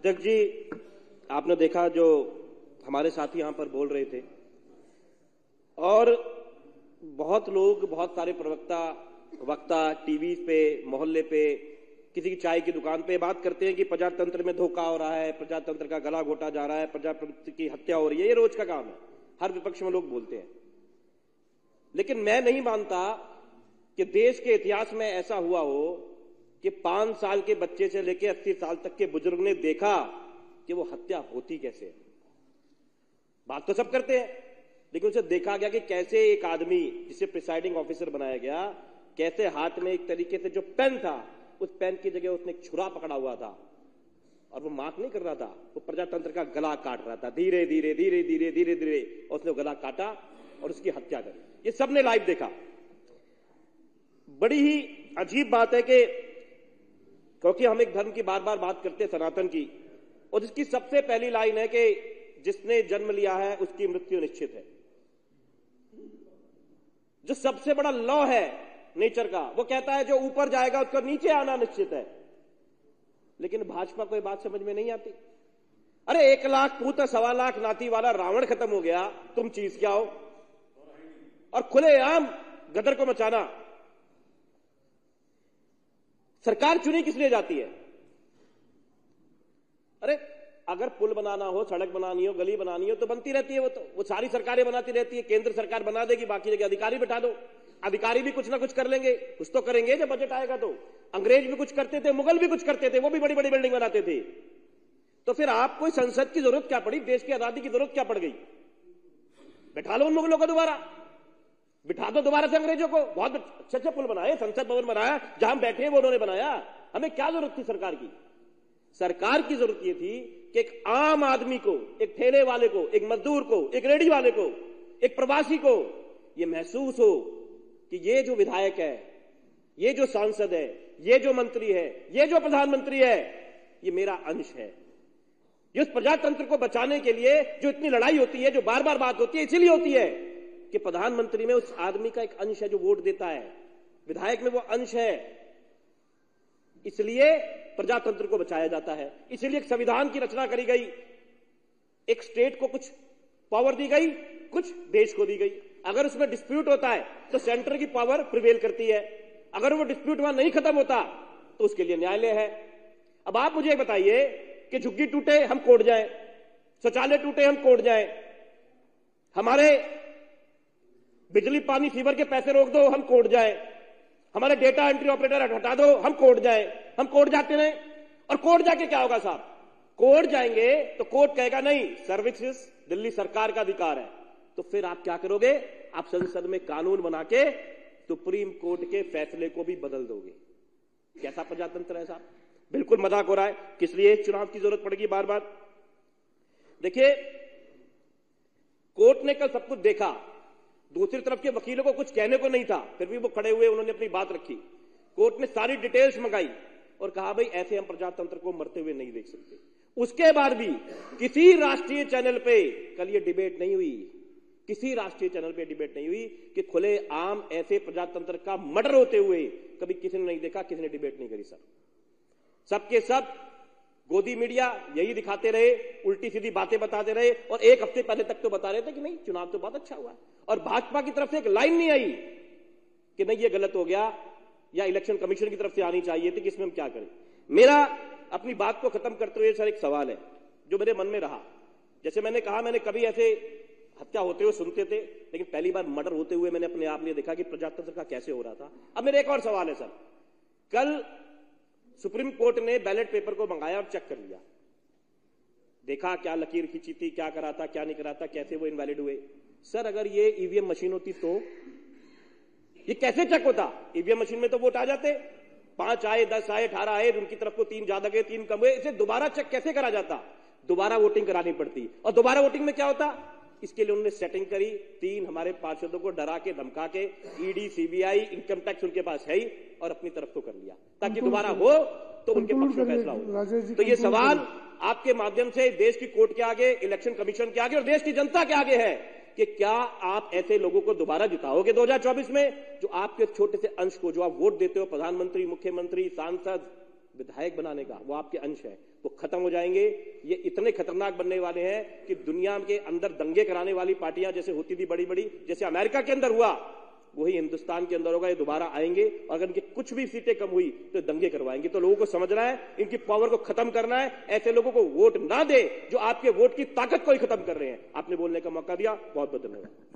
अध्यक्ष जी, आपने देखा जो हमारे साथी यहां पर बोल रहे थे और बहुत लोग, बहुत सारे प्रवक्ता वक्ता टीवी पे, मोहल्ले पे, किसी की चाय की दुकान पे बात करते हैं कि प्रजातंत्र में धोखा हो रहा है, प्रजातंत्र का गला घोटा जा रहा है, प्रजातंत्र की हत्या हो रही है। ये रोज का काम है, हर विपक्ष में लोग बोलते हैं। लेकिन मैं नहीं मानता कि देश के इतिहास में ऐसा हुआ हो कि 5 साल के बच्चे से लेकर 80 साल तक के बुजुर्ग ने देखा कि वो हत्या होती कैसे है। बात तो सब करते हैं, लेकिन उसे देखा गया कि कैसे एक आदमी जिसे प्रिसाइडिंग ऑफिसर बनाया गया, कैसे हाथ में एक तरीके से जो पेन था, उस पेन की जगह उसने एक छुरा पकड़ा हुआ था और वो मार्क नहीं कर रहा था, वो प्रजातंत्र का गला काट रहा था। धीरे धीरे धीरे धीरे धीरे धीरे उसने गला काटा और उसकी हत्या करी। ये सबने लाइव देखा। बड़ी ही अजीब बात है कि क्योंकि हम एक धर्म की बार बार बात करते हैं, सनातन की, और इसकी सबसे पहली लाइन है कि जिसने जन्म लिया है उसकी मृत्यु निश्चित है। जो सबसे बड़ा लॉ है नेचर का, वो कहता है जो ऊपर जाएगा उसका नीचे आना निश्चित है। लेकिन भाजपा को यह बात समझ में नहीं आती। अरे 1 लाख पूत 1.25 लाख नाती वाला रावण खत्म हो गया, तुम चीज क्या हो? और खुलेआम गदर को मचाना। सरकार चुनी किस लिए जाती है? अरे अगर पुल बनाना हो, सड़क बनानी हो, गली बनानी हो तो बनती रहती है। वो सारी सरकारें बनाती रहती है। केंद्र सरकार बना देगी, बाकी जगह अधिकारी बिठा दो। अधिकारी भी कुछ ना कुछ कर लेंगे, कुछ तो करेंगे जब बजट आएगा तो। अंग्रेज भी कुछ करते थे, मुगल भी कुछ करते थे, वो भी बड़ी बड़ी बिल्डिंग बनाते थे। तो फिर आपको संसद की जरूरत क्या पड़ी? देश की आजादी की जरूरत क्या पड़ गई? बैठा लो उन मुगलों को दोबारा, बिठा दो दोबारा से अंग्रेजों को। बहुत अच्छे अच्छे पुल बनाए, संसद भवन बनाया, जहां बैठे वो उन्होंने बनाया। हमें क्या जरूरत थी सरकार की? सरकार की जरूरत यह थी कि एक आम आदमी को, एक ठेले वाले को, एक मजदूर को, एक रेडी वाले को, एक प्रवासी को यह महसूस हो कि ये जो विधायक है, ये जो सांसद है, ये जो मंत्री है, ये जो प्रधानमंत्री है, ये मेरा अंश है। ये उस प्रजातंत्र को बचाने के लिए जो इतनी लड़ाई होती है, जो बार बार बात होती है, इसीलिए होती है कि प्रधानमंत्री में उस आदमी का एक अंश है जो वोट देता है, विधायक में वो अंश है। इसलिए प्रजातंत्र को बचाया जाता है। इसलिए एक संविधान की रचना करी गई, एक स्टेट को कुछ पावर दी गई, कुछ देश को दी गई। अगर उसमें डिस्प्यूट होता है तो सेंटर की पावर प्रिवेल करती है। अगर वो डिस्प्यूट वहां नहीं खत्म होता तो उसके लिए न्यायालय है। अब आप मुझे बताइए कि झुग्गी टूटे हम कोर्ट जाएं, शौचालय टूटे हम कोर्ट जाएं, हमारे बिजली पानी सीवर के पैसे रोक दो हम कोर्ट जाएं, हमारे डेटा एंट्री ऑपरेटर हटा दो हम कोर्ट जाएं, हम कोर्ट जाते रहे। और कोर्ट जाके क्या होगा साहब? कोर्ट जाएंगे तो कोर्ट कहेगा नहीं, सर्विसेज दिल्ली सरकार का अधिकार है। तो फिर आप क्या करोगे? आप संसद में कानून बना के सुप्रीम कोर्ट के फैसले को भी बदल दोगे। कैसा प्रजातंत्र है साहब? बिल्कुल मजाक हो रहा है। किस लिए चुनाव की जरूरत पड़ेगी बार बार? देखिए, कोर्ट ने कल सब कुछ देखा, दूसरी तरफ के वकीलों को कुछ कहने को नहीं था, फिर भी वो खड़े हुए, उन्होंने अपनी बात रखी। कोर्ट ने सारी डिटेल्स मंगाई और कहा भाई ऐसे हम प्रजातंत्र को मरते हुए नहीं देख सकते। उसके बाद भी किसी राष्ट्रीय चैनल पे कल ये डिबेट नहीं हुई, किसी राष्ट्रीय चैनल पे डिबेट नहीं हुई कि खुले आम ऐसे प्रजातंत्र का मर्डर होते हुए कभी किसी ने नहीं देखा, किसी ने डिबेट नहीं करी। सर सबके सब गोदी मीडिया यही दिखाते रहे, उल्टी सीधी बातें बताते रहे, और 1 हफ्ते पहले तक तो बता रहे थे कि नहीं चुनाव तो बहुत अच्छा हुआ, और भाजपा की तरफ से एक लाइन नहीं आई कि नहीं ये गलत हो गया या इलेक्शन कमीशन की तरफ से आनी चाहिए थी कि इसमें हम क्या करें। मेरा अपनी बात को खत्म करते हुए सर एक सवाल है जो मेरे मन में रहा। जैसे मैंने कहा, मैंने कभी ऐसे हत्या होते हुए सुनते थे, लेकिन पहली बार मर्डर होते हुए मैंने अपने आप लिए देखा कि प्रजातंत्र का कैसे हो रहा था। अब मेरा एक और सवाल है सर, कल सुप्रीम कोर्ट ने बैलेट पेपर को मंगाया और चेक कर लिया, देखा क्या लकीर खींची थी, क्या करा था, क्या नहीं करा था, कैसे वो इनवैलिड हुए। सर अगर ये ईवीएम मशीन होती तो ये कैसे चेक होता? ईवीएम मशीन में तो वोट आ जाते, 5 आए, 10 आए, 18 आए, उनकी तरफ को 3 ज्यादा गए, 3 कम हुए। इसे दोबारा चेक कैसे करा जाता? दोबारा वोटिंग करानी पड़ती। और दोबारा वोटिंग में क्या होता? इसके लिए उन्होंने सेटिंग करी, 3 हमारे पार्षदों को डरा के धमका के, ईडी सीबीआई इनकम टैक्स उनके पास है ही, और अपनी तरफ को कर लिया ताकि दोबारा हो तो उनके पक्ष में फैसला हो। तो ये सवाल आपके माध्यम से देश की कोर्ट के आगे, इलेक्शन कमीशन के आगे और देश की जनता के आगे है कि क्या आप ऐसे लोगों को दोबारा जिताओगे 2024 में, जो आपके छोटे से अंश को, जो आप वोट देते हो प्रधानमंत्री, मुख्यमंत्री, सांसद, विधायक बनाने का, वो आपके अंश है, वो खत्म हो जाएंगे। ये इतने खतरनाक बनने वाले हैं कि दुनिया के अंदर दंगे कराने वाली पार्टियां जैसे होती थी बड़ी बड़ी, जैसे अमेरिका के अंदर हुआ, वही हिंदुस्तान के अंदर होगा। ये दोबारा आएंगे और अगर इनकी कुछ भी सीटें कम हुई तो दंगे करवाएंगे। तो लोगों को समझना है, इनकी पावर को खत्म करना है। ऐसे लोगों को वोट ना दे जो आपके वोट की ताकत को ही खत्म कर रहे हैं। आपने बोलने का मौका दिया, बहुत बहुत धन्यवाद।